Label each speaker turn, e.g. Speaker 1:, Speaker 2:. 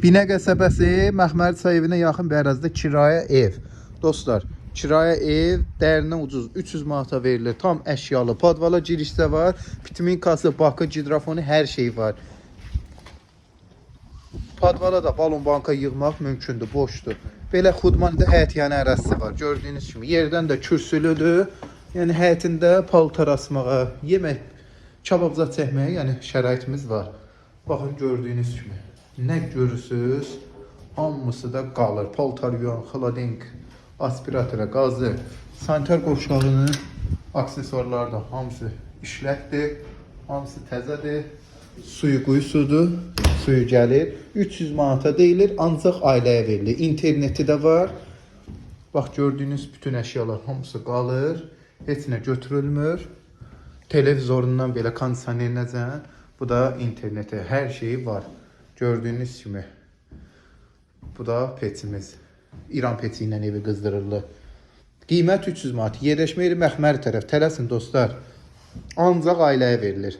Speaker 1: Binə qəsəbəsi Məxməri çay evinə yaxın bir ərazidə kirayə ev. Dostlar, kirayə ev dəyərindən ucuz 300 manata verilir. Tam əşyalı, podvala girişdə var. Pitminkası, bakı, gidrofonu, hər şey var. Podvala da balon banka yığmaq mümkündür, boşdur. Belə xudmanında həyətyanı ərazisi var. Gördüyünüz kimi yerdən də kürsülüdür. Yəni həyətində paltar asmağa, yemək, kababza çəkməyə, yəni şəraitimiz var. Baxın gördüyünüz kimi. Nə görürsünüz? Hamısı da qalır. Paltar yuyan, xaladenk, aspiratora, qazı, sanitar qovşağının aksesuarları da hamısı işlətdir. Hamısı təzədir. Suyu quyusudur. Suyu gəlir. 300 manata deyilir, ancaq ailəyə verilir. İnterneti də var. Bax gördüyünüz bütün əşyalar hamısı qalır. Heç nə götürülmür. Televizorundan belə kondisionerinəcən. Bu da interneti, hər şeyi var. Gördüyünüz kimi. Bu da petimiz. İran peti ilə evi qızdırırlar. Qiymət 300 manat. Yerləşmə yeri Məxməri tərəf. Tələsin dostlar. Ancaq ailəyə verilir.